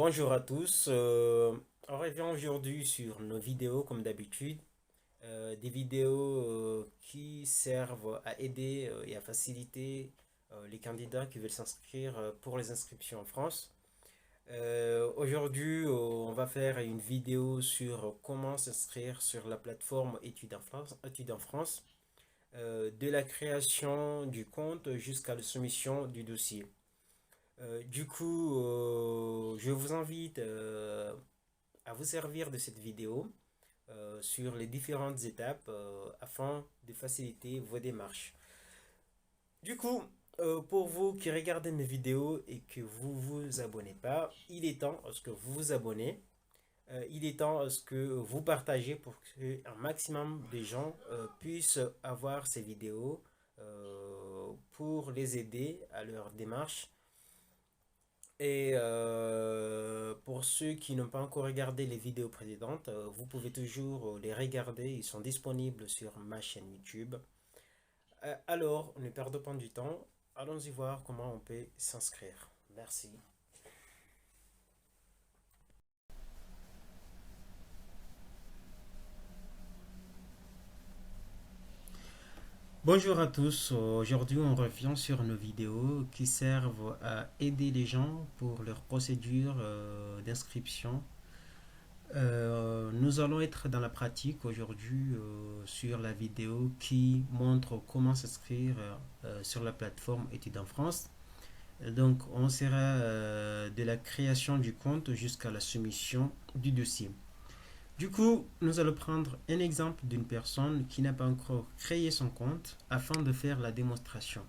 Bonjour à tous. On revient aujourd'hui sur nos vidéos comme d'habitude. Des vidéos qui servent à aider et à faciliter les candidats qui veulent s'inscrire pour les inscriptions en France. Aujourd'hui, on va faire une vidéo sur comment s'inscrire sur la plateforme Études en France, de la création du compte jusqu'à la soumission du dossier. Je vous invite à vous servir de cette vidéo sur les différentes étapes afin de faciliter vos démarches. Du coup, pour vous qui regardez mes vidéos et que vous vous abonnez pas, il est temps à ce que vous vous abonnez. Il est temps à ce que vous partagez pour qu'un maximum de gens puissent avoir ces vidéos pour les aider à leur démarche. Et pour ceux qui n'ont pas encore regardé les vidéos précédentes, vous pouvez toujours les regarder. Ils sont disponibles sur ma chaîne YouTube. Alors, ne perdons pas du temps. Allons-y voir comment on peut s'inscrire. Merci. Bonjour à tous. Aujourd'hui, on revient sur nos vidéos qui servent à aider les gens pour leur procédure d'inscription. Nous allons être dans la pratique aujourd'hui sur la vidéo qui montre comment s'inscrire sur la plateforme Études en France. Donc, on sera de la création du compte jusqu'à la soumission du dossier. Du coup, nous allons prendre un exemple d'une personne qui n'a pas encore créé son compte afin de faire la démonstration.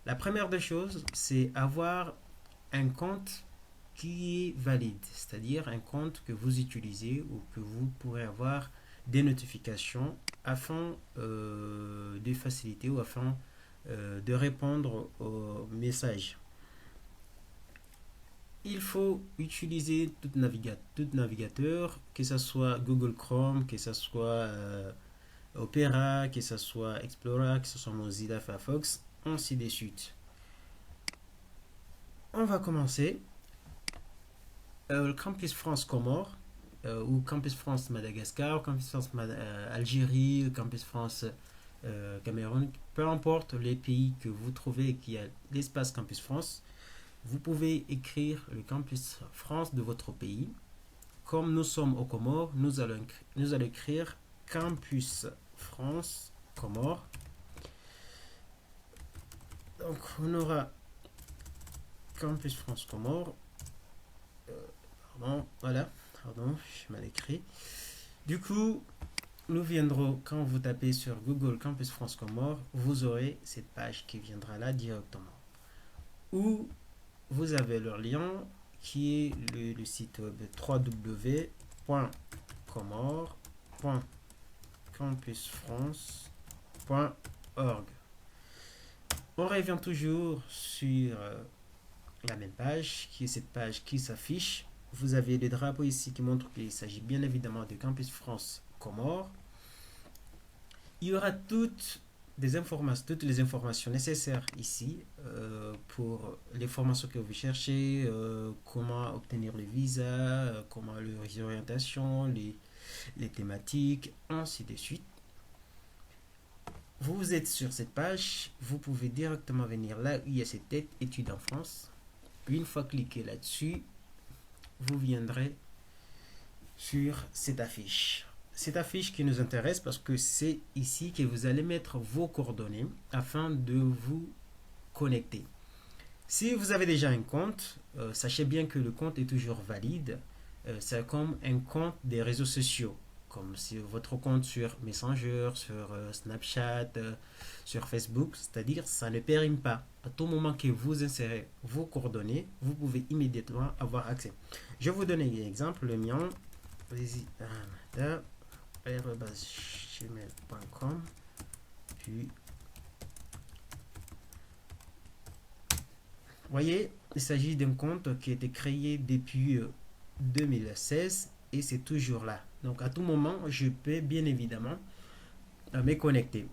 La première des choses, c'est avoir un compte qui est valide, c'est-à-dire un compte que vous utilisez ou que vous pourrez avoir des notifications afin de faciliter ou afin de répondre aux messages. Il faut utiliser tout navigateur, que ce soit Google Chrome, que ce soit Opera, que ce soit Explorer, que ce soit Mozilla Firefox, ainsi de suite. On va commencer. Le Campus France Comores, ou Campus France Madagascar, Campus France Algérie, Campus France Cameroun, peu importe les pays que vous trouvez et qui a l'espace Campus France, vous pouvez écrire le Campus France de votre pays. Comme nous sommes aux Comores, nous allons écrire Campus France Comores. Donc on aura Campus France Comores. Voilà, pardon, je mal écrit. Du coup, nous viendrons, quand vous tapez sur Google Campus France Comores, vous aurez cette page qui viendra là directement. Où vous avez leur lien qui est le site web www.comores.campusfrance.org. On revient toujours sur la même page, qui est cette page qui s'affiche. Vous avez les drapeaux ici qui montrent qu'il s'agit bien évidemment de Campus France Comores. Il y aura toutes les informations nécessaires ici pour les formations que vous cherchez, comment obtenir le visa, comment les orientations, les thématiques, ainsi de suite. Vous êtes sur cette page, vous pouvez directement venir là où il y a cette tête études en France. Une fois cliqué là-dessus, vous viendrez sur cette affiche. Cette affiche qui nous intéresse parce que c'est ici que vous allez mettre vos coordonnées afin de vous connecter. Si vous avez déjà un compte, sachez bien que le compte est toujours valide. C'est comme un compte des réseaux sociaux, comme si votre compte sur Messenger, sur Snapchat, sur Facebook, c'est-à-dire ça ne périme pas. À tout moment que vous insérez vos coordonnées, vous pouvez immédiatement avoir accès. Je vais vous donner un exemple, le mien, gmail.com, puis voyez, il s'agit d'un compte qui a été créé depuis 2016 et c'est toujours là. Donc à tout moment, je peux bien évidemment me connecter.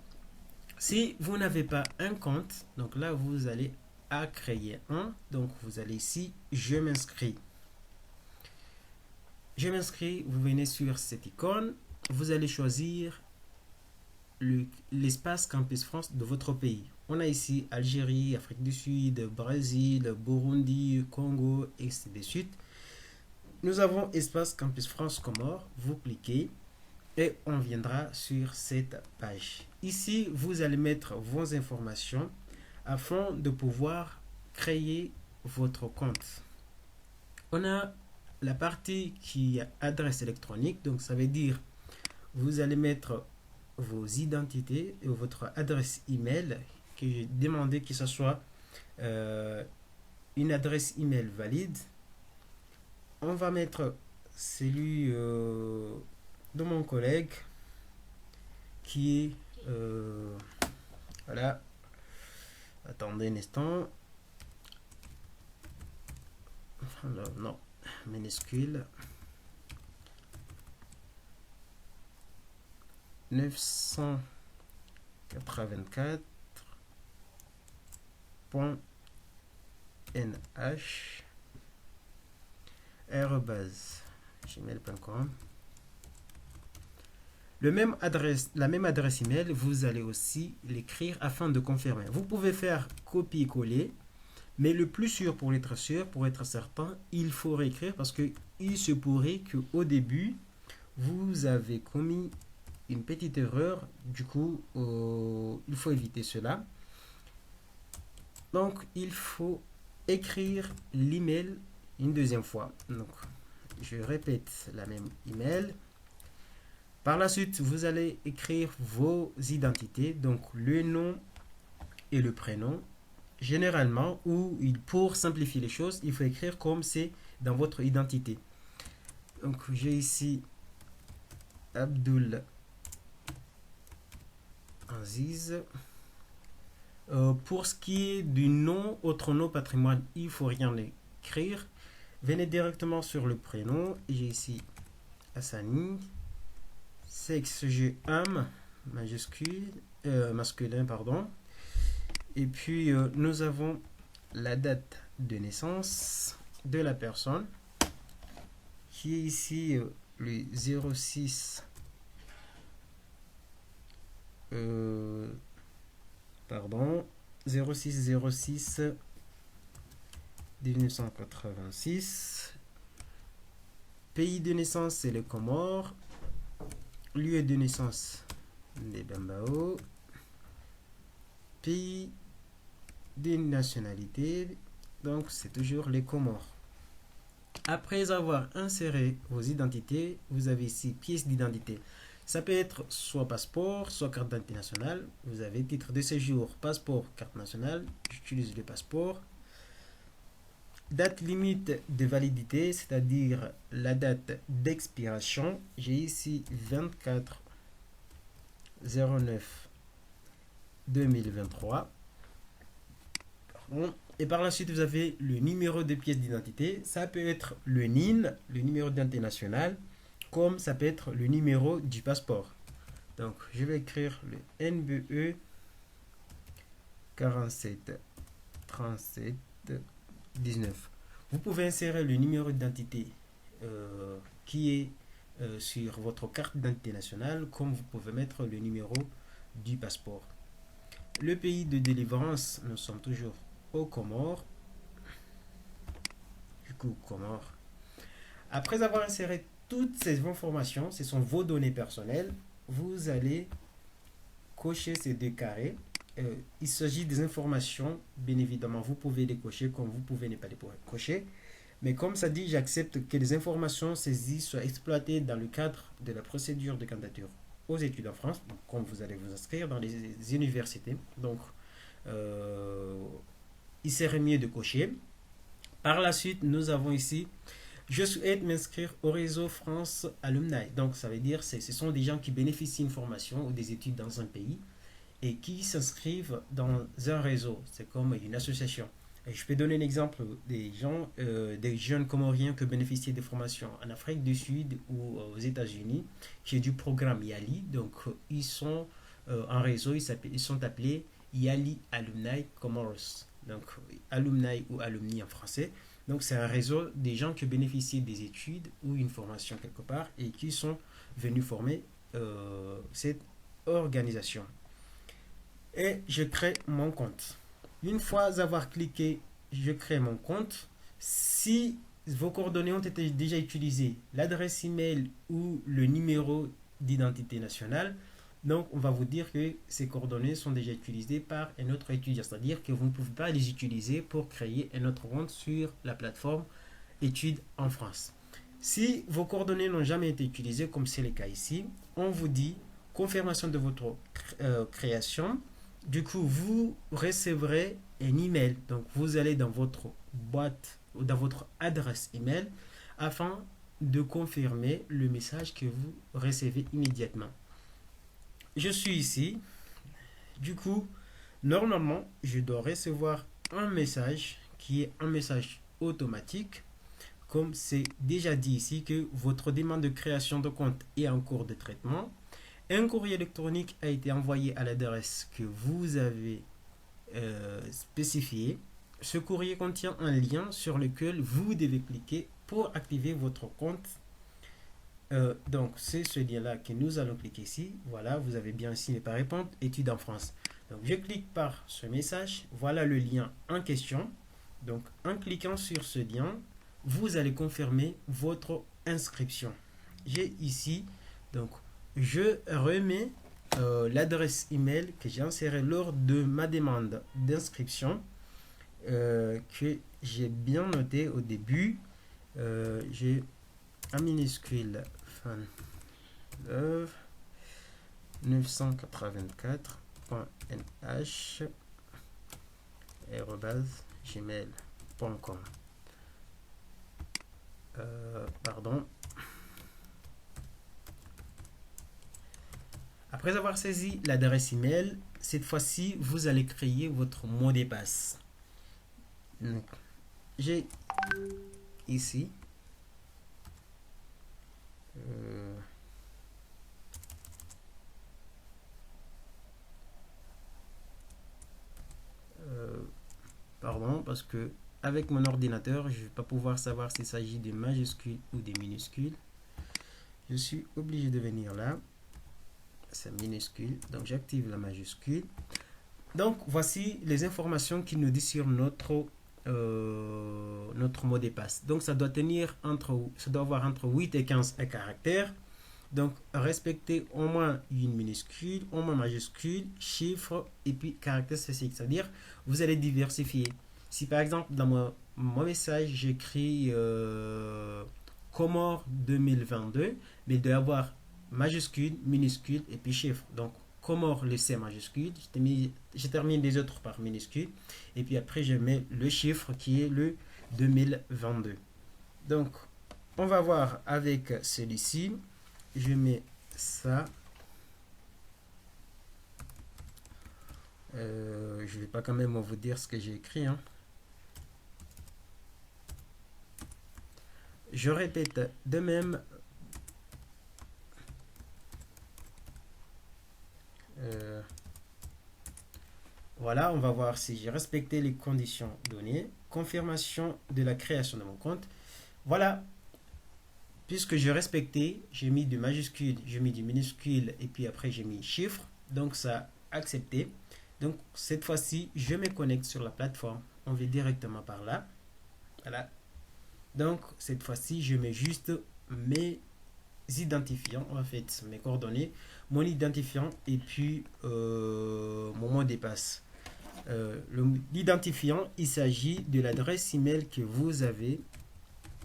Si vous n'avez pas un compte, donc là vous allez à créer un. Donc vous allez ici, je m'inscris. je m'inscris, vous venez sur cette icône, vous allez choisir l'espace Campus France de votre pays. On a ici Algérie, Afrique du Sud, Brésil, Burundi, Congo, et ainsi de suite. Nous avons espace Campus France Comores. Vous cliquez et on viendra sur cette page. Ici, vous allez mettre vos informations afin de pouvoir créer votre compte. On a la partie qui est adresse électronique, donc ça veut dire vous allez mettre vos identités et votre adresse email, que j'ai demandé que ce soit une adresse email valide. On va mettre celui de mon collègue qui est voilà, attendez un instant, non, minuscule, 984.nh gmail.com. La même adresse email, vous allez aussi l'écrire afin de confirmer. Vous pouvez faire copier-coller, mais le plus sûr, pour être certain, il faut réécrire parce que il se pourrait qu'au début, vous avez commis une petite erreur. Du coup, il faut éviter cela. Donc, il faut écrire l'email une deuxième fois. Donc, je répète la même email. Par la suite, vous allez écrire vos identités, donc le nom et le prénom. Généralement, ou pour simplifier les choses, il faut écrire comme c'est dans votre identité. Donc, j'ai ici Abdul Aziz. Pour ce qui est du nom, autre nom, patrimoine, il ne faut rien écrire. Venez directement sur le prénom. J'ai ici Hassani. Sexe, j'ai homme, masculin, pardon. Et puis, nous avons la date de naissance de la personne, qui est ici le 06 06 1986. Pays de naissance, c'est le Comores. Lieu de naissance, les Bambao. Pays de nationalité, donc c'est toujours les Comores. Après avoir inséré vos identités, vous avez ici pièce d'identité. Ça peut être soit passeport, soit carte d'identité nationale. Vous avez titre de séjour, passeport, carte nationale. J'utilise le passeport. Date limite de validité, c'est-à-dire la date d'expiration. J'ai ici 24/09/2023. Et par la suite, vous avez le numéro de pièce d'identité. Ça peut être le NIN, le numéro d'identité nationale, comme ça peut être le numéro du passeport. Donc, je vais écrire le NBE 47 37 19. Vous pouvez insérer le numéro d'identité qui est sur votre carte d'identité nationale, comme vous pouvez mettre le numéro du passeport. Le pays de délivrance, nous sommes toujours aux Comores. Du coup, Comores. Après avoir inséré toutes ces informations, ce sont vos données personnelles, vous allez cocher ces deux carrés. Il s'agit des informations, bien évidemment, vous pouvez les cocher comme vous pouvez ne pas les cocher. Mais comme ça dit, j'accepte que les informations saisies soient exploitées dans le cadre de la procédure de candidature aux études en France, donc, comme vous allez vous inscrire dans les universités. Donc, il serait mieux de cocher. Par la suite, nous avons ici, je souhaite m'inscrire au réseau France Alumni. Donc, ça veut dire ce sont des gens qui bénéficient d'une formation ou des études dans un pays et qui s'inscrivent dans un réseau. C'est comme une association. Et je peux donner un exemple des gens, des jeunes Comoriens qui bénéficient des formations en Afrique du Sud ou aux États-Unis, qui est du programme YALI. Donc, ils sont en réseau, ils sont appelés YALI Alumni Comoros. Donc, alumni ou alumni en français. Donc c'est un réseau des gens qui bénéficient des études ou une formation quelque part et qui sont venus former cette organisation. Et je crée mon compte. Une fois avoir cliqué, je crée mon compte. Si vos coordonnées ont été déjà utilisées, l'adresse email ou le numéro d'identité nationale, donc on va vous dire que ces coordonnées sont déjà utilisées par un autre étudiant, c'est-à-dire que vous ne pouvez pas les utiliser pour créer un autre compte sur la plateforme Études en France. Si vos coordonnées n'ont jamais été utilisées, comme c'est le cas ici, on vous dit confirmation de votre création. Du coup, vous recevrez un email. Donc, vous allez dans votre boîte ou dans votre adresse email afin de confirmer le message que vous recevez immédiatement. Je suis ici. Du coup, normalement, je dois recevoir un message qui est un message automatique. Comme c'est déjà dit ici que votre demande de création de compte est en cours de traitement. Un courrier électronique a été envoyé à l'adresse que vous avez spécifiée. Ce courrier contient un lien sur lequel vous devez cliquer pour activer votre compte. Donc, c'est ce lien-là que nous allons cliquer ici. Voilà, vous avez bien ici les par répondre, études en France. Donc, je clique par ce message. Voilà le lien en question. Donc, en cliquant sur ce lien, vous allez confirmer votre inscription. J'ai ici, donc, je remets l'adresse email que j'ai insérée lors de ma demande d'inscription que j'ai bien noté au début. J'ai en minuscule fan love 984.nh gmail.com. Pardon. Après avoir saisi l'adresse email, cette fois-ci, vous allez créer votre mot de passe. Donc, j'ai ici pardon, parce que avec mon ordinateur, je ne vais pas pouvoir savoir s'il s'agit de majuscules ou de minuscules. Je suis obligé de venir là. C'est minuscule, donc j'active la majuscule. Donc voici les informations qui nous disent sur notre mot de passe. Donc ça doit avoir entre 8 et 15 caractères. Donc respectez au moins une minuscule, au moins majuscule, chiffre et puis caractère spécifique. C'est-à-dire vous allez diversifier. Si par exemple dans mon message j'écris Comore 2022, mais il doit y avoir majuscule, minuscule et puis chiffre. Donc Comore le C majuscule, je termine les autres par minuscule et puis après je mets le chiffre qui est le 2022. Donc on va voir avec celui-ci. Je mets ça. Je vais pas quand même vous dire ce que j'ai écrit. Je répète de même. Voilà, on va voir si j'ai respecté les conditions données. Confirmation de la création de mon compte. Voilà. Puisque j'ai respecté, j'ai mis du majuscule, j'ai mis du minuscule et puis après j'ai mis chiffre. Donc ça a accepté. Donc cette fois-ci, je me connecte sur la plateforme. On va directement par là. Voilà. Donc cette fois-ci, je mets juste mes identifiants, en fait mes coordonnées, mon identifiant et puis mon mot de passe. L'identifiant, il s'agit de l'adresse email que vous avez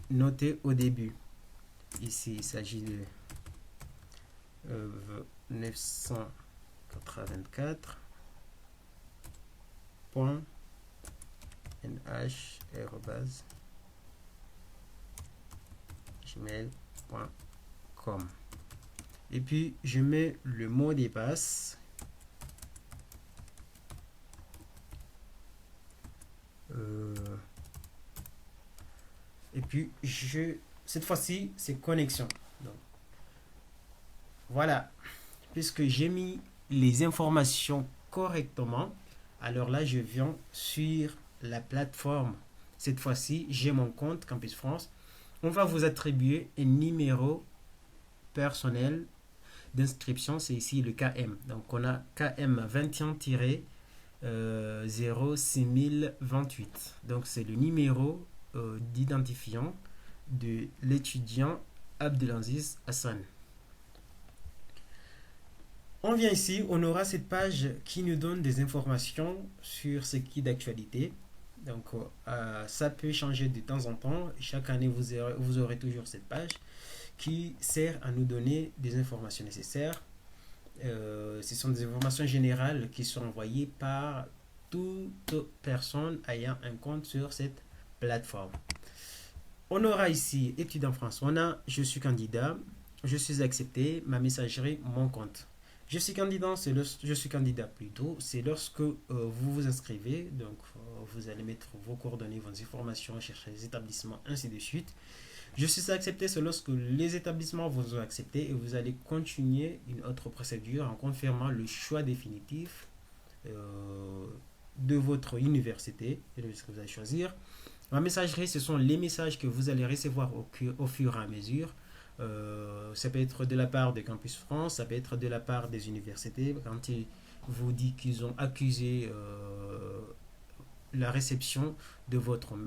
notée au début. Ici, il s'agit de 984.nh@gmail.com. Et puis, je mets le mot de passe. Et puis, cette fois-ci, c'est connexion. Donc, voilà. Puisque j'ai mis les informations correctement, alors là, je viens sur la plateforme. cette fois-ci, j'ai mon compte Campus France. On va vous attribuer un numéro personnel d'inscription, c'est ici le KM. Donc on a KM 21-06028. Donc c'est le numéro d'identifiant de l'étudiant Abdelaziz Hassan. On vient ici, on aura cette page qui nous donne des informations sur ce qui est d'actualité. Donc ça peut changer de temps en temps. Chaque année, vous aurez toujours cette page qui sert à nous donner des informations nécessaires. Ce sont des informations générales qui sont envoyées par toute personne ayant un compte sur cette plateforme. On aura ici études en France. On a je suis candidat, je suis accepté, ma messagerie, mon compte. Je suis candidat, c'est lorsque vous vous inscrivez. Donc vous allez mettre vos coordonnées, vos informations, chercher les établissements, ainsi de suite. Je suis accepté, c'est lorsque les établissements vous ont accepté et vous allez continuer une autre procédure en confirmant le choix définitif de votre université et de ce que vous allez choisir. La messagerie, ce sont les messages que vous allez recevoir au fur et à mesure. Ça peut être de la part de Campus France, ça peut être de la part des universités. Quand ils vous disent qu'ils ont accusé la réception de votre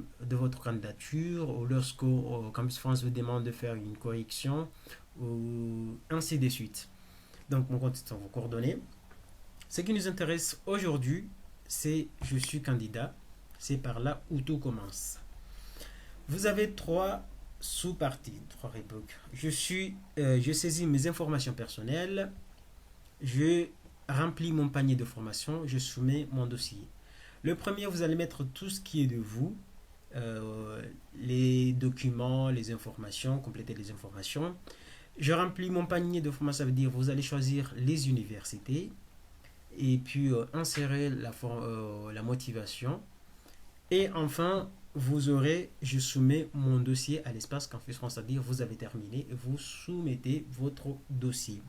candidature, ou lorsque Campus France vous demande de faire une correction, ou ainsi de suite. Donc mon compte est vos coordonnées. Ce qui nous intéresse aujourd'hui, c'est je suis candidat. C'est par là où tout commence. Vous avez trois sous-parties, trois rubriques. Je saisis mes informations personnelles, je remplis mon panier de formation, je soumets mon dossier. Le premier, vous allez mettre tout ce qui est de vous, les documents, les informations, compléter les informations. Je remplis mon panier de formation, ça veut dire vous allez choisir les universités et puis insérer la motivation. Et enfin, je soumets mon dossier à l'espace Campus France, c'est-à-dire vous avez terminé et vous soumettez votre dossier.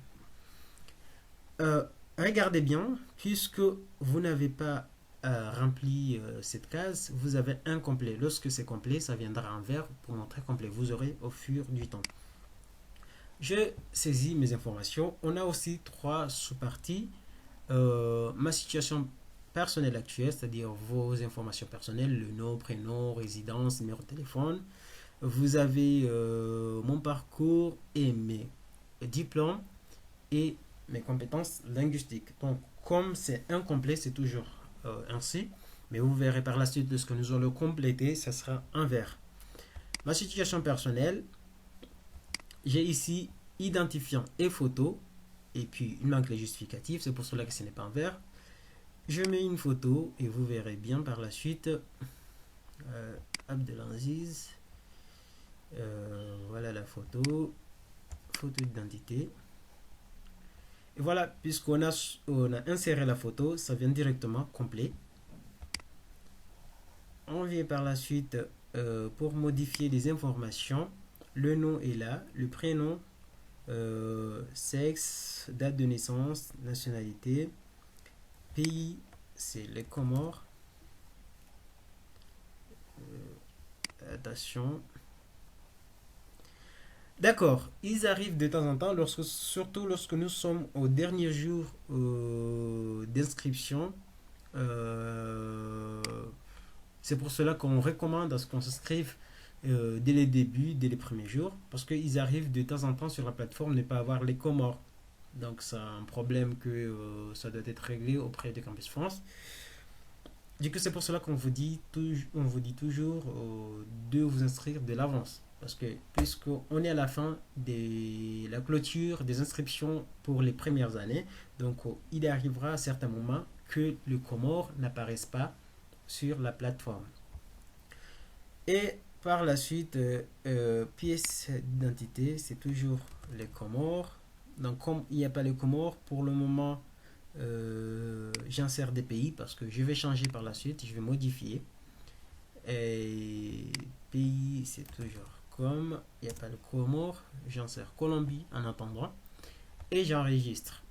Regardez bien, puisque vous n'avez pas rempli cette case, vous avez incomplet. Lorsque c'est complet, ça viendra en vert pour montrer complet. Vous aurez au fur du temps. Je saisis mes informations. On a aussi trois sous-parties. Ma situation personnelle actuelle, c'est-à-dire vos informations personnelles, le nom, prénom, résidence, numéro de téléphone. Vous avez mon parcours et mes diplômes et mes compétences linguistiques. Donc, comme c'est incomplet, c'est toujours ainsi. Mais vous verrez par la suite, lorsque nous allons le compléter, ça sera en vert. Ma situation personnelle, j'ai ici identifiant et photo. Et puis, il manque les justificatifs, c'est pour cela que ce n'est pas en vert. Je mets une photo et vous verrez bien par la suite. Abdelaziz. Voilà la photo. Photo d'identité. Et voilà, puisqu'on a inséré la photo, ça vient directement complet. On vient par la suite pour modifier les informations. Le nom est là, le prénom, sexe, date de naissance, nationalité, pays, c'est les Comores. Attention. D'accord, ils arrivent de temps en temps, surtout lorsque nous sommes au dernier jour d'inscription. C'est pour cela qu'on recommande à ce qu'on s'inscrive dès les débuts, dès les premiers jours, parce qu'ils arrivent de temps en temps sur la plateforme ne pas avoir les Comores. Donc c'est un problème que ça doit être réglé auprès de Campus France. Du coup, c'est pour cela qu'on vous dit toujours de vous inscrire de l'avance. Parce que puisqu'on est à la fin de la clôture des inscriptions pour les premières années, donc il arrivera à certains moments que le Comore n'apparaisse pas sur la plateforme. Et par la suite, pièce d'identité, c'est toujours les Comores. Donc comme il n'y a pas les Comores, pour le moment, j'insère des pays parce que je vais changer par la suite, je vais modifier. Et pays, c'est toujours comme il n'y a pas le Comores, j'insère Colombie en attendant et j'enregistre.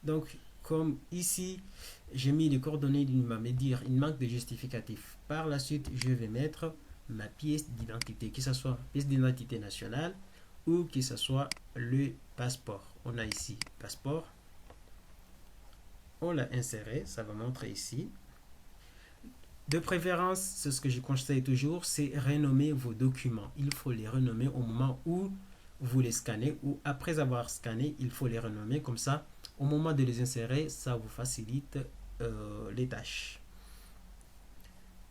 Donc comme ici, j'ai mis les coordonnées, il va me dire il manque de justificatif. Par la suite, je vais mettre ma pièce d'identité, que ce soit pièce d'identité nationale ou que ce soit le passeport. On a ici passeport. On l'a inséré, ça va montrer ici. De préférence, c'est ce que je conseille toujours, c'est renommer vos documents. Il faut les renommer au moment où vous les scannez ou après avoir scanné, il faut les renommer. Comme ça, au moment de les insérer, ça vous facilite les tâches.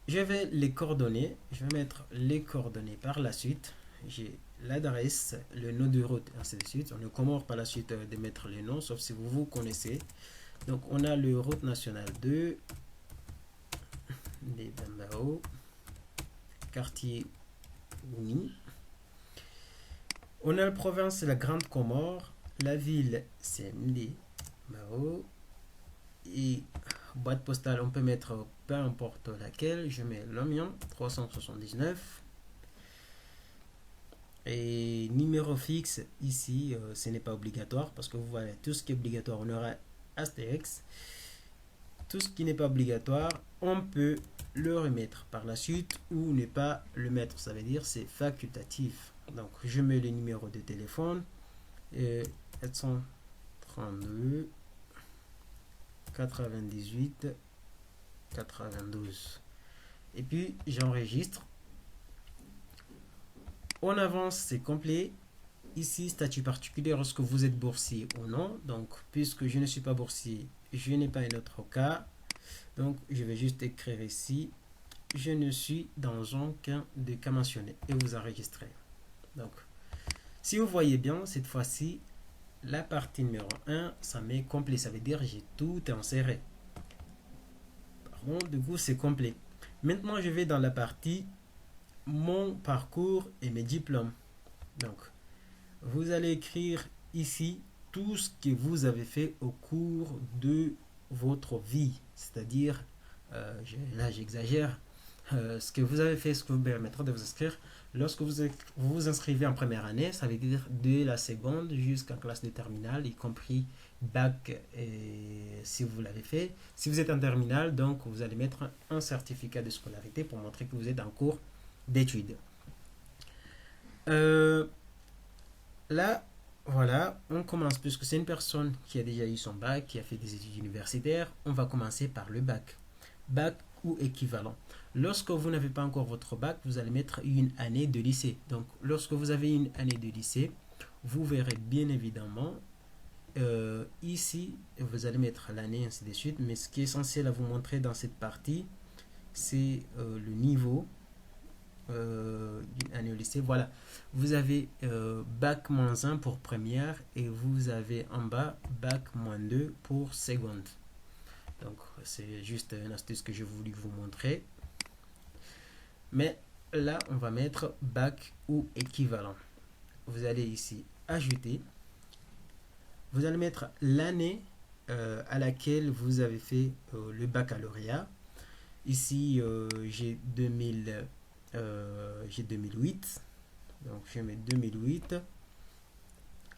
Je vais les coordonner. Je vais mettre les coordonnées par la suite. J'ai l'adresse, le nom de route, ainsi de suite. On ne commence par la suite de mettre les noms, sauf si vous vous connaissez. Donc, on a le route nationale 2, les Dambao, quartier Ouni. On a la province, la Grande Comore. La ville, c'est Mdé, Mao. Et boîte postale, on peut mettre peu importe laquelle. Je mets l'Amiens, 379. Et numéro fixe, ici, ce n'est pas obligatoire parce que vous voyez, tout ce qui est obligatoire, on aura Astérix. Tout ce qui n'est pas obligatoire, on peut le remettre par la suite ou ne pas le mettre. Ça veut dire c'est facultatif. Donc, je mets le numéro de téléphone. 732 98 92. Et puis, j'enregistre. On avance, c'est complet. Ici, statut particulier lorsque vous êtes boursier ou non. Donc, puisque je ne suis pas boursier, je n'ai pas un autre cas. Donc, je vais juste écrire ici. Je ne suis dans aucun des cas mentionnés et vous enregistrez. Donc, si vous voyez bien, cette fois-ci, la partie numéro 1, ça m'est complet. Ça veut dire que j'ai tout inséré. Pardon, du coup, c'est complet. Maintenant, je vais dans la partie mon parcours et mes diplômes. Donc, vous allez écrire ici tout ce que vous avez fait au cours de votre vie. C'est-à-dire, là j'exagère, ce que vous avez fait, ce que vous permettra de vous inscrire. Lorsque vous vous inscrivez en première année, ça veut dire de la seconde jusqu'en classe de terminale, y compris bac si vous l'avez fait. Si vous êtes en terminale, donc vous allez mettre un certificat de scolarité pour montrer que vous êtes en cours d'études. Là, voilà, on commence, puisque c'est une personne qui a déjà eu son bac, qui a fait des études universitaires, on va commencer par le bac. Bac ou équivalent. Lorsque vous n'avez pas encore votre bac, vous allez mettre une année de lycée. Donc, lorsque vous avez une année de lycée, vous verrez bien évidemment ici, vous allez mettre l'année, ainsi de suite. Mais ce qui est essentiel à vous montrer dans cette partie, c'est le niveau d'une année au lycée. Voilà, vous avez bac moins 1 pour première et vous avez en bas bac moins 2 pour seconde. Donc, c'est juste une astuce que j'ai voulu vous montrer. Mais là, on va mettre bac ou équivalent. Vous allez ici ajouter. Vous allez mettre l'année à laquelle vous avez fait le baccalauréat. Ici, j'ai 2008. Donc, je mets 2008.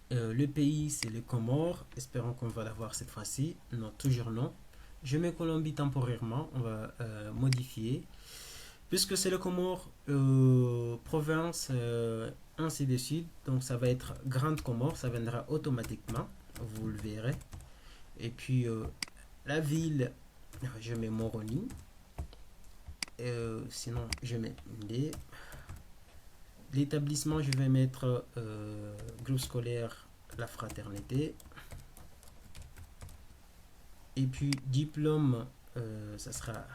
Le pays, c'est les Comores. Espérons qu'on va l'avoir cette fois-ci. Non, toujours non. Je mets Colombie temporairement. On va modifier. Puisque c'est le Comores, province, ainsi de suite. Donc, ça va être Grande Comore. Ça viendra automatiquement. Vous le verrez. Et puis, la ville, je mets Moroni. Sinon, je mets Ndé. L'établissement, je vais mettre groupe scolaire La Fraternité. Et puis, diplôme, ça sera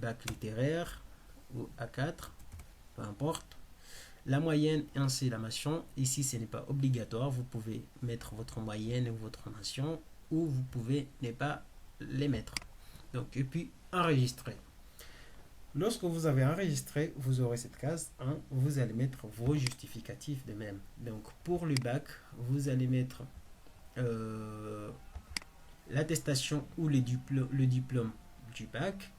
bac littéraire ou A4, peu importe. La moyenne ainsi la mention. Ici, ce n'est pas obligatoire. Vous pouvez mettre votre moyenne ou votre mention ou vous pouvez ne pas les mettre. Donc, et puis, enregistrer. Lorsque vous avez enregistré, vous aurez cette case 1. Vous allez mettre vos justificatifs de même. Donc, pour le bac, vous allez mettre l'attestation ou le diplôme du bac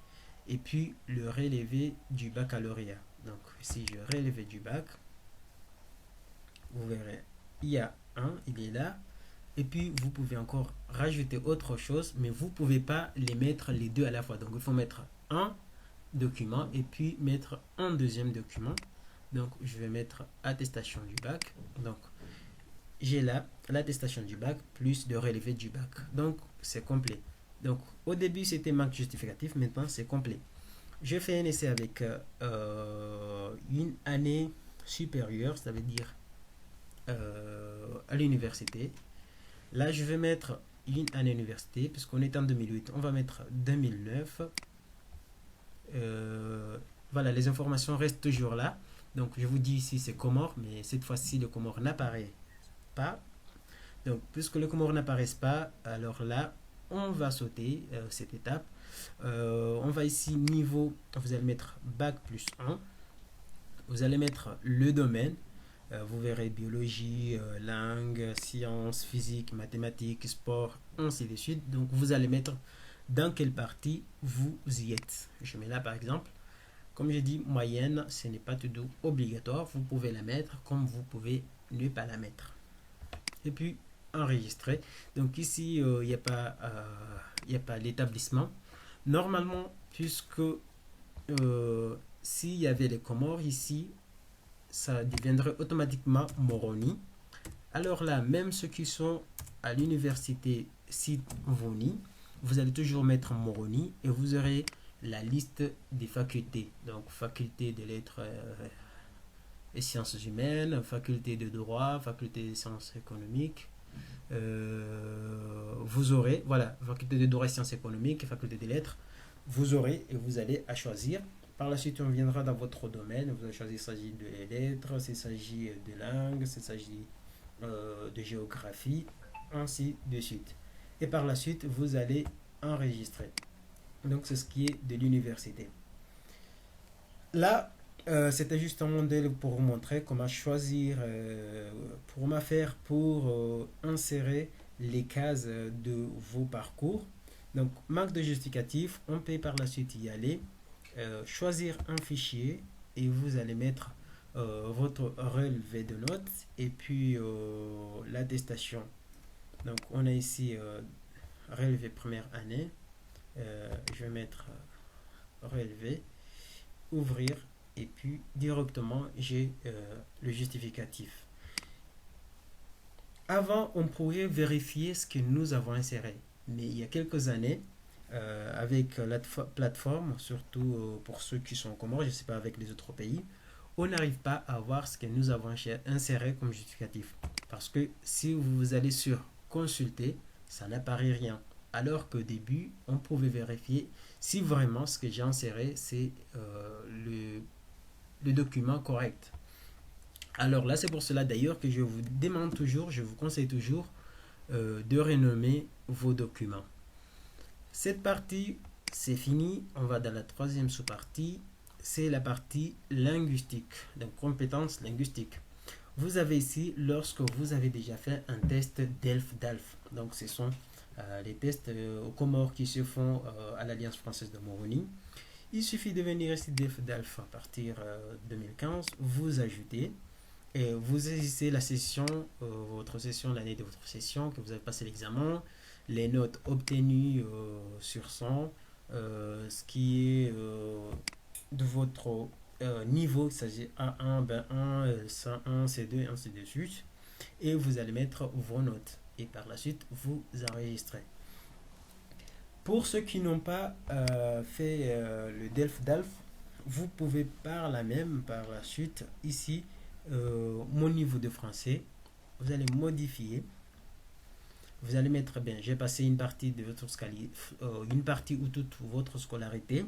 et puis le relevé du baccalauréat. Donc, si je relevé du bac, vous verrez, il y a un, il est là. Et puis, vous pouvez encore rajouter autre chose, mais vous ne pouvez pas les mettre les deux à la fois. Donc, il faut mettre un document et puis mettre un deuxième document. Donc, je vais mettre attestation du bac. Donc, j'ai là l'attestation du bac plus le relevé du bac. Donc, c'est complet. Donc, au début, c'était manque justificatif. Maintenant, c'est complet. Je fais un essai avec une année supérieure, ça veut dire à l'université. Là, je vais mettre une année université, puisqu'on est en 2008. On va mettre 2009. Voilà, les informations restent toujours là. Donc, je vous dis ici, c'est Comores, mais cette fois-ci, le Comores n'apparaît pas. Donc, puisque le Comores n'apparaît pas, alors là, on va sauter cette étape. On va ici, niveau, vous allez mettre bac plus 1. Vous allez mettre le domaine. Vous verrez biologie, langue, sciences, physique, mathématiques, sport, ainsi de suite. Donc, vous allez mettre dans quelle partie vous y êtes. Je mets là, par exemple. Comme j'ai dit, moyenne, ce n'est pas tout obligatoire. Vous pouvez la mettre comme vous pouvez ne pas la mettre. Et puis, enregistrer. Donc ici, il n'y a pas l'établissement. Normalement, puisque s'il y avait les Comores ici, ça deviendrait automatiquement Moroni. Alors là, même ceux qui sont à l'université Site-Voni, vous allez toujours mettre Moroni et vous aurez la liste des facultés. Donc, faculté de lettres et sciences humaines, faculté de droit, faculté de sciences économiques. Vous aurez, voilà, faculté de droit et sciences économiques, faculté des lettres. Vous aurez et vous allez à choisir. Par la suite, on viendra dans votre domaine. Vous allez choisir s'il s'agit de lettres, s'il s'agit de langue, s'il s'agit de géographie, ainsi de suite. Et par la suite, vous allez enregistrer. Donc, c'est ce qui est de l'université. Là, c'était juste un modèle pour vous montrer comment choisir, pour insérer les cases de vos parcours. Donc, manque de justificatif, on peut par la suite y aller, choisir un fichier et vous allez mettre votre relevé de notes et puis l'attestation. Donc, on a ici relevé première année. Je vais mettre relevé, ouvrir et puis directement j'ai le justificatif. Avant, on pourrait vérifier ce que nous avons inséré, mais il y a quelques années, avec la plateforme, surtout pour ceux qui sont en Comores, je ne sais pas avec les autres pays, on n'arrive pas à voir ce que nous avons inséré comme justificatif. Parce que si vous allez sur consulter, ça n'apparaît rien. Alors qu'au début, on pouvait vérifier si vraiment ce que j'ai inséré, c'est le document correct. Alors là, c'est pour cela d'ailleurs que je vous demande toujours, je vous conseille toujours de renommer vos documents. Cette partie, c'est fini. On va dans la troisième sous-partie. C'est la partie linguistique, donc compétences linguistiques. Vous avez ici, lorsque vous avez déjà fait un test DELF-DALF, donc ce sont les tests aux Comores qui se font à l'Alliance française de Moroni. Il suffit de venir ici DELF-DALF à partir 2015, vous ajoutez et vous saisissez la session, votre session, l'année de votre session, que vous avez passé l'examen, les notes obtenues sur 100, ce qui est de votre niveau, il s'agit A1, B1, C1, C2, ainsi de suite. Et vous allez mettre vos notes. Et par la suite, vous enregistrez. Pour ceux qui n'ont pas fait le DELF-DALF, vous pouvez par la suite, ici, mon niveau de français, vous allez modifier. Vous allez mettre, bien, j'ai passé une partie de votre une partie ou toute votre scolarité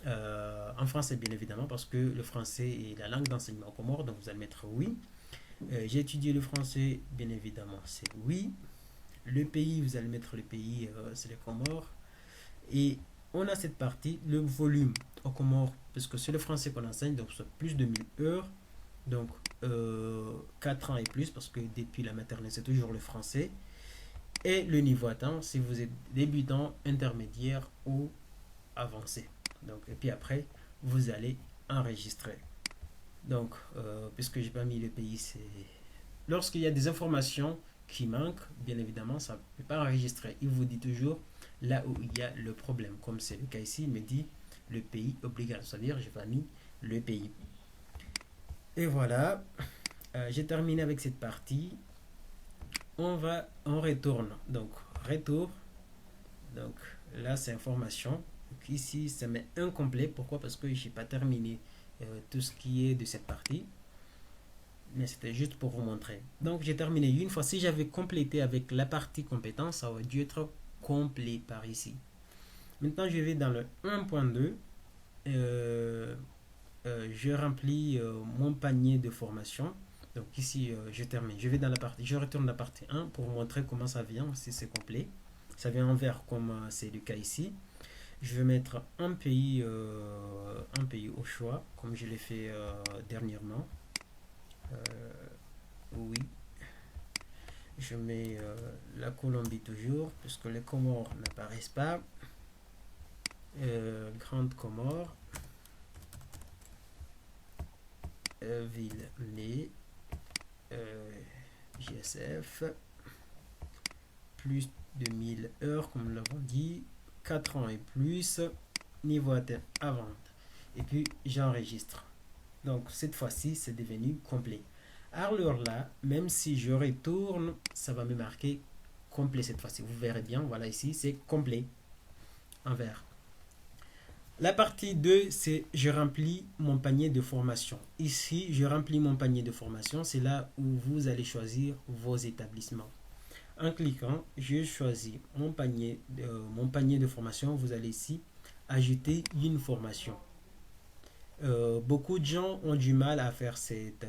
en français, bien évidemment, parce que le français est la langue d'enseignement au Comores, donc vous allez mettre oui. J'ai étudié le français, bien évidemment, c'est oui. Le pays, vous allez mettre le pays, c'est les Comores. Et on a cette partie, le volume au Comores, parce que c'est le français qu'on enseigne, donc c'est plus de 1000 heures. Donc 4 ans et plus, parce que depuis la maternelle, c'est toujours le français. Et le niveau atteint, si vous êtes débutant, intermédiaire ou avancé. Donc, et puis après, vous allez enregistrer. Donc, puisque j'ai pas mis le pays, c'est lorsqu'il y a des informations qui manque, bien évidemment, ça ne peut pas enregistrer. Il vous dit toujours là où il y a le problème. Comme c'est le cas ici, il me dit le pays obligatoire, c'est-à-dire j'ai pas mis le pays. Et voilà, j'ai terminé avec cette partie. On retourne. Donc, retour. Donc, là, c'est information. Donc, ici, ça met incomplet. Pourquoi? Parce que je n'ai pas terminé tout ce qui est de cette partie. Mais c'était juste pour vous montrer. Donc, j'ai terminé une fois. Si j'avais complété avec la partie compétence, ça aurait dû être complet par ici. Maintenant, je vais dans le 1.2. Je remplis mon panier de formation. Donc ici, je termine. Je vais dans la partie, je retourne dans la partie 1 pour vous montrer comment ça vient, si c'est complet. Ça vient en vert comme c'est le cas ici. Je vais mettre un pays au choix, comme je l'ai fait dernièrement. Oui. Je mets la Colombie toujours, puisque les Comores n'apparaissent pas. Grande Comore. Ville née. GSF. Plus de 1000 heures, comme nous l'avons dit. 4 ans et plus. Niveau atteint à vente. Et puis j'enregistre. Donc cette fois-ci, c'est devenu complet. Alors là, même si je retourne, ça va me marquer complet cette fois-ci. Vous verrez bien, voilà ici, c'est complet en vert. La partie 2, c'est je remplis mon panier de formation. Ici, je remplis mon panier de formation. C'est là où vous allez choisir vos établissements. En cliquant, je choisis mon panier de formation. Vous allez ici ajouter une formation. Beaucoup de gens ont du mal à faire cette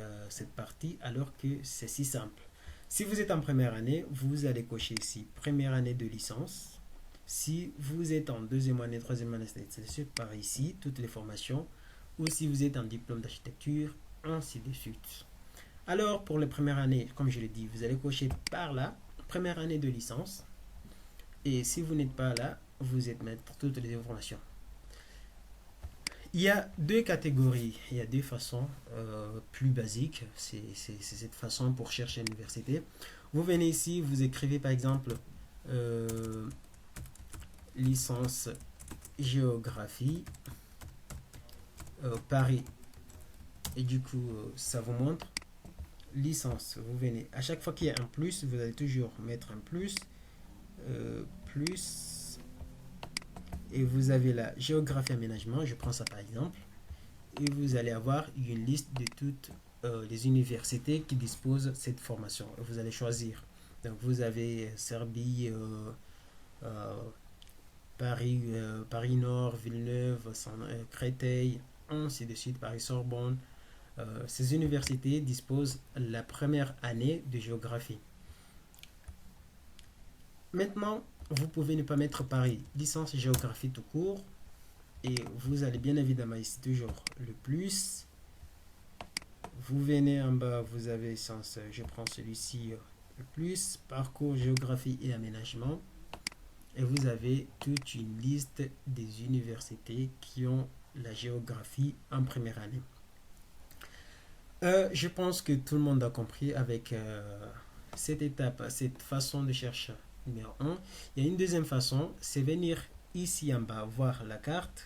partie alors que c'est si simple. Si vous êtes en première année, vous allez cocher ici première année de licence. Si vous êtes en deuxième année, troisième année, c'est par ici, toutes les formations. Ou si vous êtes en diplôme d'architecture, ainsi de suite. Alors, pour les premières années, comme je l'ai dit, vous allez cocher par là, première année de licence. Et si vous n'êtes pas là, vous êtes mettre toutes les informations. Il y a deux catégories, il y a deux façons plus basiques. C'est cette façon pour chercher l'université. Vous venez ici, vous écrivez par exemple licence géographie Paris. Et du coup, ça vous montre licence. Vous venez, à chaque fois qu'il y a un plus, vous allez toujours mettre un plus, plus. Et vous avez la géographie aménagement, je prends ça par exemple, et vous allez avoir une liste de toutes les universités qui disposent de cette formation. Vous allez choisir. Donc vous avez Serbie, Paris, Paris Nord, Villeneuve, Créteil, ainsi de suite, Paris-Sorbonne. Ces universités disposent la première année de géographie. Maintenant, vous pouvez ne pas mettre Paris, licence géographie tout court. Et vous allez bien évidemment ici toujours le plus. Vous venez en bas, vous avez sens, je prends celui-ci, le plus, parcours, géographie et aménagement. Et vous avez toute une liste des universités qui ont la géographie en première année. Je pense que tout le monde a compris avec cette étape, cette façon de chercher numéro 1. Il y a une deuxième façon, c'est venir ici en bas, voir la carte.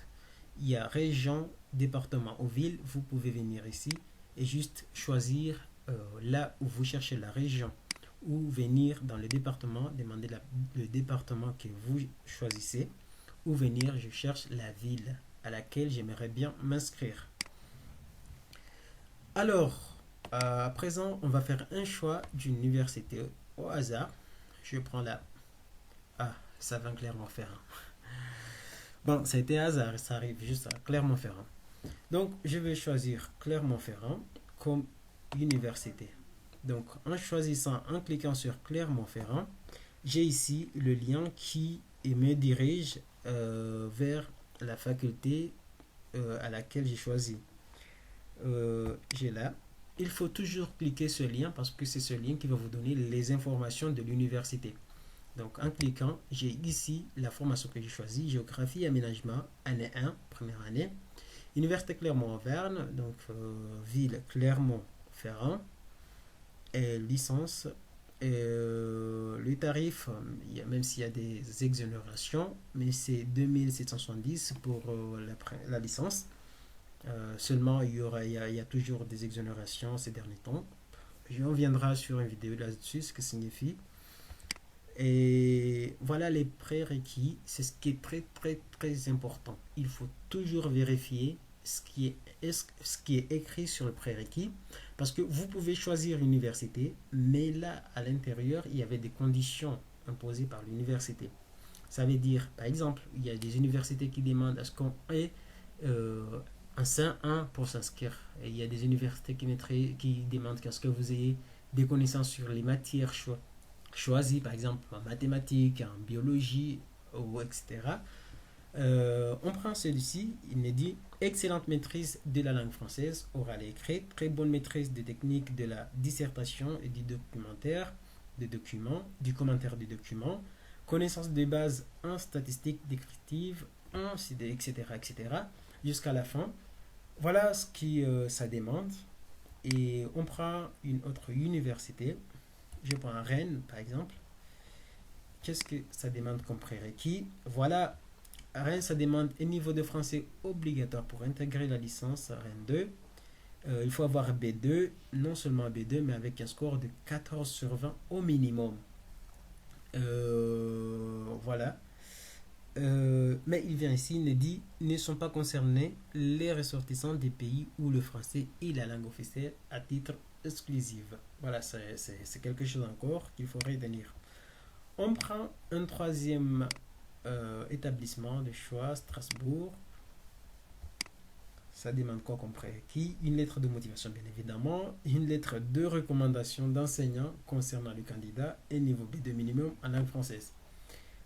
Il y a région, département ou ville. Vous pouvez venir ici et juste choisir là où vous cherchez la région. Ou venir dans le département, demander le département que vous choisissez. Ou venir, je cherche la ville à laquelle j'aimerais bien m'inscrire. Alors, à présent, on va faire un choix d'une université au hasard. Je prends la... Ah, ça va Clermont-Ferrand. Bon, ça a été hasard, ça arrive juste à Clermont-Ferrand. Donc, je vais choisir Clermont-Ferrand comme université. Donc, en choisissant, en cliquant sur Clermont-Ferrand, j'ai ici le lien qui me dirige vers la faculté à laquelle j'ai choisi. J'ai là. Il faut toujours cliquer sur ce lien parce que c'est ce lien qui va vous donner les informations de l'université. Donc en cliquant, j'ai ici la formation que j'ai choisie, géographie et aménagement, année 1, première année. Université Clermont-Auvergne, donc ville Clermont-Ferrand, et licence Le tarif, même s'il y a des exonérations, mais c'est 2770 pour la licence. Seulement, il y a toujours des exonérations ces derniers temps. On viendra sur une vidéo là-dessus, ce que signifie. Et voilà les prérequis, c'est ce qui est très très très important. Il faut toujours vérifier ce qui est écrit sur le prérequis, parce que vous pouvez choisir l'université, mais là à l'intérieur il y avait des conditions imposées par l'université. Ça veut dire, par exemple, il y a des universités qui demandent à ce qu'on ait un CEN1 pour s'inscrire. Et il y a des universités qui demandent à ce que vous ayez des connaissances sur les matières choisies, par exemple en mathématiques, en biologie, ou etc. On prend celui-ci, il me dit excellente maîtrise de la langue française, orale et écrite, très bonne maîtrise des techniques de la dissertation et du documentaire, des documents, du commentaire des documents, connaissance des bases en statistiques descriptives, etc., jusqu'à la fin. Voilà ce qui ça demande. Et on prend une autre université. Je prends Rennes, par exemple. Qu'est-ce que ça demande comme prérequis? Voilà, à Rennes, ça demande un niveau de français obligatoire pour intégrer la licence Rennes 2. Il faut avoir B2, non seulement B2, mais avec un score de 14 sur 20 au minimum. Voilà. Mais il vient ici, il dit ne sont pas concernés les ressortissants des pays où le français est la langue officielle à titre exclusif. Voilà, c'est quelque chose encore qu'il faut retenir. On prend un troisième établissement de choix, Strasbourg. Ça demande quoi comme prérequis? Une lettre de motivation, bien évidemment, une lettre de recommandation d'enseignant concernant le candidat et niveau B2 minimum en langue française.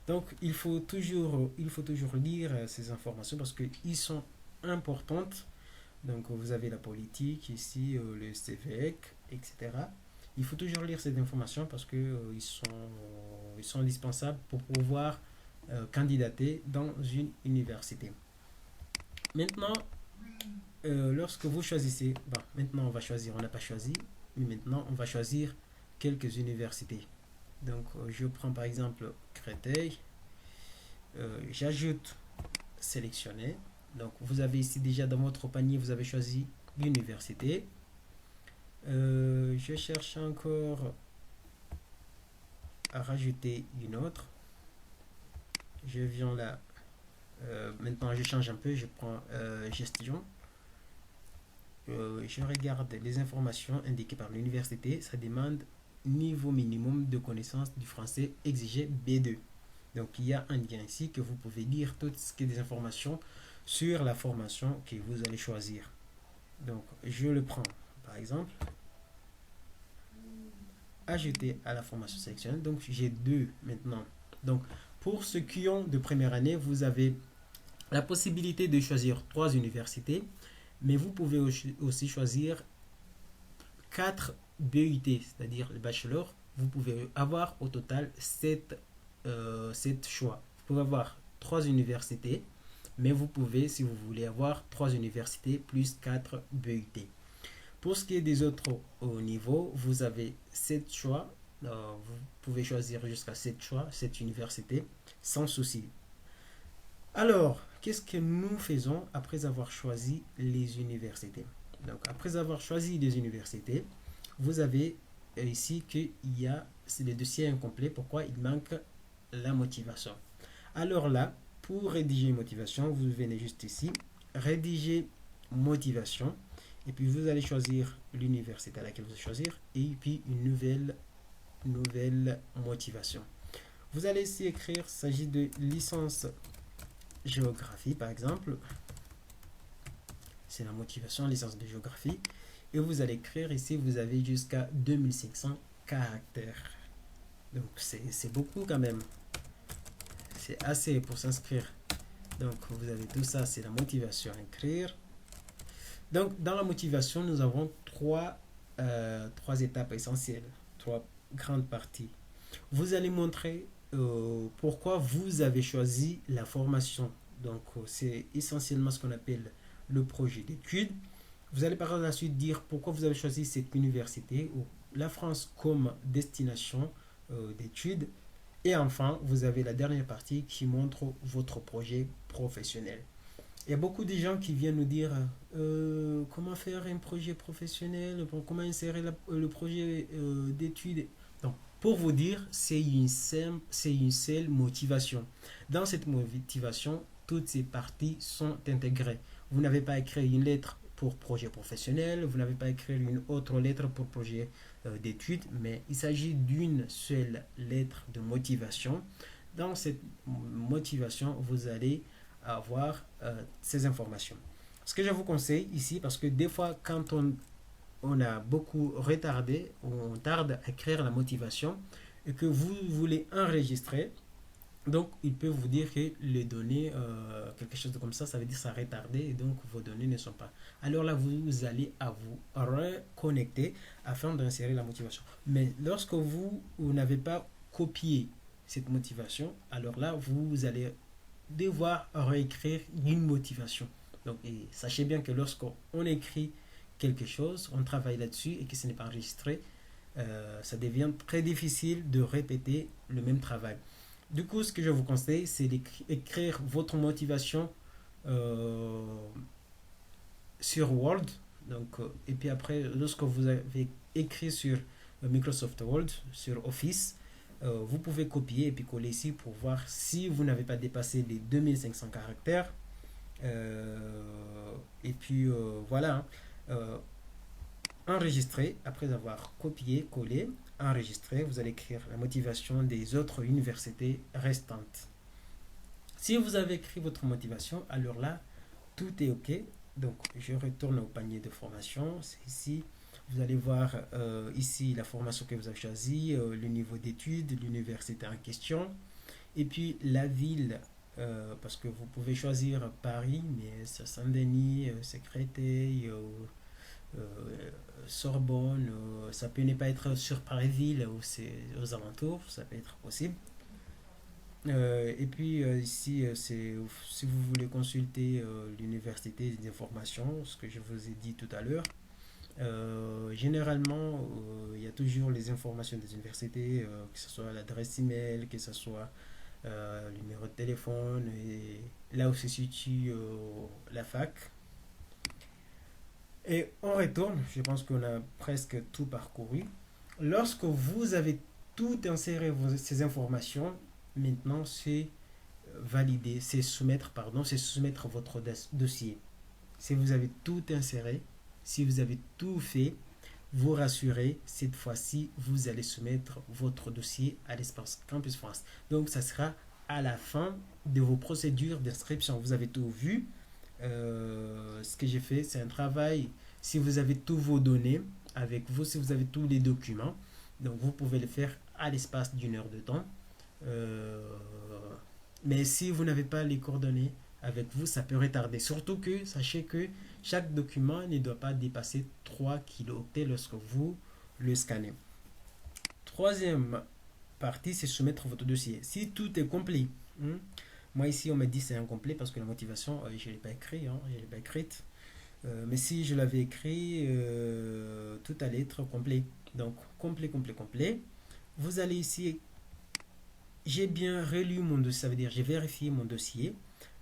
Donc, il faut toujours lire ces informations parce qu'elles sont importantes. Donc, vous avez la politique ici, le CVEC, etc. Il faut toujours lire ces informations parce qu'ils sont indispensables pour pouvoir candidater dans une université. Maintenant, lorsque vous choisissez, maintenant on va choisir, on n'a pas choisi, mais maintenant on va choisir quelques universités. Donc, je prends par exemple Créteil, j'ajoute sélectionner. Donc, vous avez ici déjà dans votre panier, vous avez choisi l'université. Je cherche encore à rajouter une autre. Je viens là. Maintenant, je change un peu, je prends gestion. Je regarde les informations indiquées par l'université. Ça demande niveau minimum de connaissance du français exigé B2. Donc, il y a un lien ici que vous pouvez lire toutes les informations sur la formation que vous allez choisir. Donc, je le prends, par exemple, ajouter à la formation sélectionnée. Donc, j'ai deux maintenant. Donc, pour ceux qui ont de première année, vous avez la possibilité de choisir 3 universités, mais vous pouvez aussi choisir 4 BUT, c'est-à-dire le bachelor. Vous pouvez avoir au total 7 choix. Vous pouvez avoir 3 universités, mais vous pouvez, si vous voulez, avoir 3 universités plus 4 BUT. Pour ce qui est des autres niveaux, vous avez 7 choix. Vous pouvez choisir jusqu'à 7 choix, 7 universités, sans souci. Alors, qu'est-ce que nous faisons après avoir choisi les universités? Donc, après avoir choisi les universités, vous avez ici qu'il y a le dossier incomplet. Pourquoi? Il manque la motivation. Alors là, pour rédiger une motivation, vous venez juste ici, rédiger motivation, et puis vous allez choisir l'université à laquelle vous allez choisir, et puis une nouvelle motivation. Vous allez ici écrire, il s'agit de licence géographie par exemple, c'est la motivation, licence de géographie, et vous allez écrire ici, vous avez jusqu'à 2500 caractères. Donc c'est beaucoup quand même, c'est assez pour s'inscrire. Donc vous avez tout ça, c'est la motivation à écrire. Donc dans la motivation, nous avons trois étapes essentielles, 3 grandes parties. Vous allez montrer pourquoi vous avez choisi la formation. Donc c'est essentiellement ce qu'on appelle le projet d'études. Vous allez par la suite dire pourquoi vous avez choisi cette université ou la France comme destination d'études. Et enfin, vous avez la dernière partie qui montre votre projet professionnel. Il y a beaucoup de gens qui viennent nous dire comment faire un projet professionnel, comment insérer le projet d'études. Donc, pour vous dire, c'est une seule motivation. Dans cette motivation, toutes ces parties sont intégrées. Vous n'avez pas écrit une lettre pour projet professionnel, vous n'avez pas écrit une autre lettre pour projet d'études, mais il s'agit d'une seule lettre de motivation. Dans cette motivation, vous allez avoir ces informations. Ce que je vous conseille ici, parce que des fois, quand on a beaucoup retardé, on tarde à écrire la motivation et que vous voulez enregistrer, donc il peut vous dire que les données, quelque chose comme ça veut dire que ça a retardé et donc vos données ne sont pas. Alors là, vous allez à vous reconnecter afin d'insérer la motivation. Mais lorsque vous n'avez pas copié cette motivation, alors là, vous allez devoir réécrire une motivation. Donc, et sachez bien que lorsqu'on écrit quelque chose, on travaille là-dessus et que ce n'est pas enregistré, ça devient très difficile de répéter le même travail. Du coup, ce que je vous conseille, c'est d'écrire votre motivation euh, sur Word. Donc, et puis après, lorsque vous avez écrit sur Microsoft Word, sur Office, vous pouvez copier et puis coller ici pour voir si vous n'avez pas dépassé les 2500 caractères. Et puis voilà, hein. Enregistrer, après avoir copié, collé, enregistré, vous allez écrire la motivation des autres universités restantes. Si vous avez écrit votre motivation, alors là, tout est OK. Donc, je retourne au panier de formation. C'est ici. Vous allez voir ici la formation que vous avez choisie, le niveau d'études, l'université en question, et puis la ville, parce que vous pouvez choisir Paris, mais c'est Saint-Denis, c'est Créteil, Sorbonne, ça peut ne pas être sur Paris-Ville ou c'est aux alentours, ça peut être possible. Et puis ici, c'est si vous voulez consulter l'université des informations, ce que je vous ai dit tout à l'heure. Généralement, il y a toujours les informations des universités, que ce soit l'adresse email, que ce soit le numéro de téléphone, et là où se situe la fac. Et on retourne, je pense qu'on a presque tout parcouru. Lorsque vous avez tout inséré, ces informations, maintenant c'est valider, c'est soumettre, pardon, c'est soumettre votre dossier. Si vous avez tout inséré, si vous avez tout fait, vous rassurez, cette fois-ci, vous allez soumettre votre dossier à l'espace Campus France. Donc, ça sera à la fin de vos procédures d'inscription. Vous avez tout vu. Ce que j'ai fait, c'est un travail. Si vous avez tous vos données avec vous, si vous avez tous les documents, donc vous pouvez le faire à l'espace d'une heure de temps. Euh, mais si vous n'avez pas les coordonnées avec vous, ça peut retarder. Surtout que sachez que chaque document ne doit pas dépasser 3 kilooctets lorsque vous le scannez. Troisième partie, c'est soumettre votre dossier. Si tout est complet, moi ici on m'a dit c'est incomplet parce que la motivation, je ne l'ai pas écrit, je l'ai pas écrite. Mais si je l'avais écrit, tout allait être complet. Donc complet, complet, complet. Vous allez ici, j'ai bien relu mon dossier, ça veut dire j'ai vérifié mon dossier,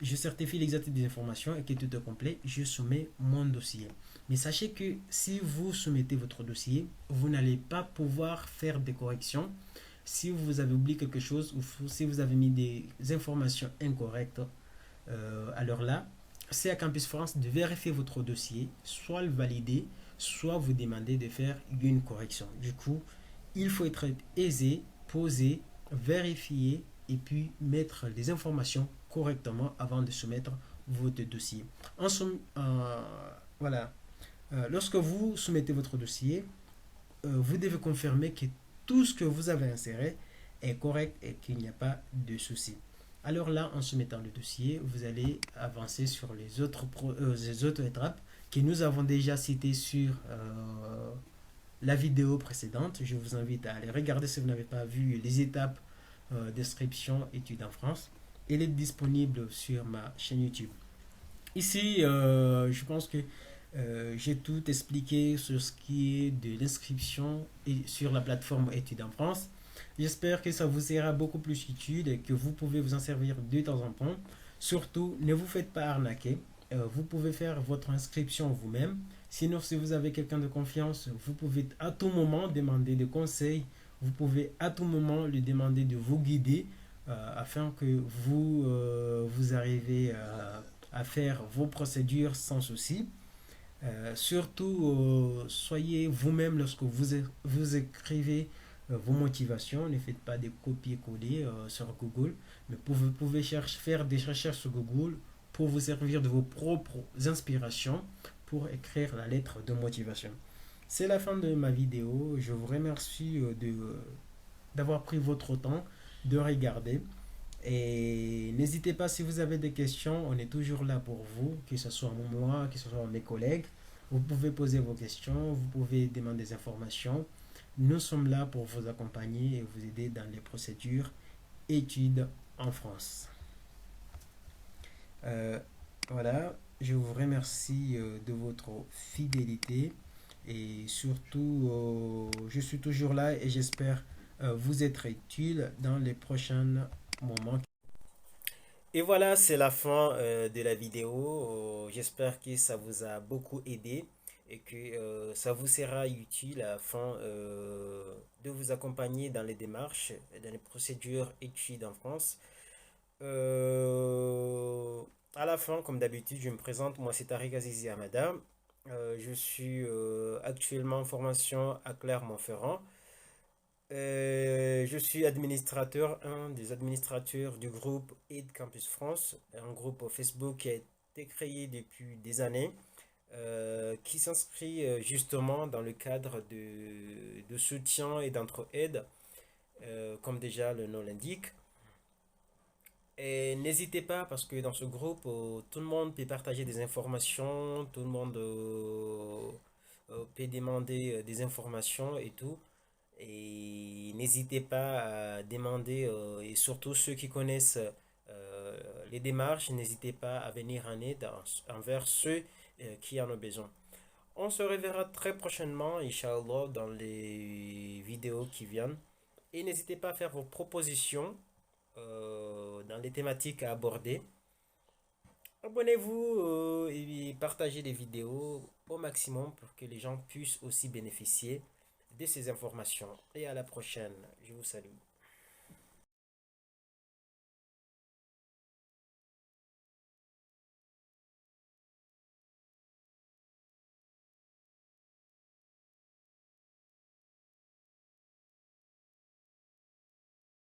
je certifie l'exactitude des informations et que tout est complet, je soumets mon dossier. Mais sachez que si vous soumettez votre dossier, vous n'allez pas pouvoir faire des corrections. Si vous avez oublié quelque chose ou si vous avez mis des informations incorrectes, alors là, c'est à Campus France de vérifier votre dossier, soit le valider, soit vous demander de faire une correction. Du coup, il faut être aisé, posé, vérifier et puis mettre les informations correctement avant de soumettre votre dossier. En somme, voilà. Lorsque vous soumettez votre dossier, vous devez confirmer que tout ce que vous avez inséré est correct et qu'il n'y a pas de souci. Alors là, en soumettant le dossier, vous allez avancer sur les autres étapes que nous avons déjà citées sur la vidéo précédente. Je vous invite à aller regarder si vous n'avez pas vu les étapes description études en France. Elle est disponible sur ma chaîne YouTube. Ici, je pense que J'ai tout expliqué sur ce qui est de l'inscription et sur la plateforme Études en France. J'espère que ça vous sera beaucoup plus utile et que vous pouvez vous en servir de temps en temps. Surtout, ne vous faites pas arnaquer. Vous pouvez faire votre inscription vous-même. Sinon, si vous avez quelqu'un de confiance, vous pouvez à tout moment demander des conseils. Vous pouvez à tout moment lui demander de vous guider afin que vous arrivez à faire vos procédures sans souci. Surtout, soyez vous-même lorsque vous écrivez vos motivations. Ne faites pas des copier-coller sur Google, mais vous pouvez faire des recherches sur Google pour vous servir de vos propres inspirations pour écrire la lettre de motivation. C'est la fin de ma vidéo. Je vous remercie d'avoir pris votre temps de regarder. Et n'hésitez pas si vous avez des questions, on est toujours là pour vous, que ce soit moi, que ce soit mes collègues. Vous pouvez poser vos questions, vous pouvez demander des informations. Nous sommes là pour vous accompagner et vous aider dans les procédures études en France. Euh, voilà, je vous remercie de votre fidélité et surtout, je suis toujours là et j'espère vous être utile dans les prochains moments. Et voilà, c'est la fin de la vidéo. J'espère que ça vous a beaucoup aidé et que ça vous sera utile afin de vous accompagner dans les démarches, dans les procédures études en France. Euh, à la fin, comme d'habitude, je me présente. Moi, c'est Tariq Azizi Hamada. Je suis actuellement en formation à Clermont-Ferrand. Je suis administrateur, un des administrateurs du groupe Aid Campus France, un groupe Facebook qui a été créé depuis des années, qui s'inscrit justement dans le cadre de soutien et d'entraide, comme déjà le nom l'indique. Et n'hésitez pas parce que dans ce groupe, tout le monde peut partager des informations, tout le monde peut demander des informations et tout. Et n'hésitez pas à demander, et surtout ceux qui connaissent les démarches, n'hésitez pas à venir en aide envers ceux qui en ont besoin. On se reverra très prochainement, Inch'Allah, dans les vidéos qui viennent. Et n'hésitez pas à faire vos propositions dans les thématiques à aborder. Abonnez-vous et partagez les vidéos au maximum pour que les gens puissent aussi bénéficier de ces informations. Et à la prochaine. Je vous salue.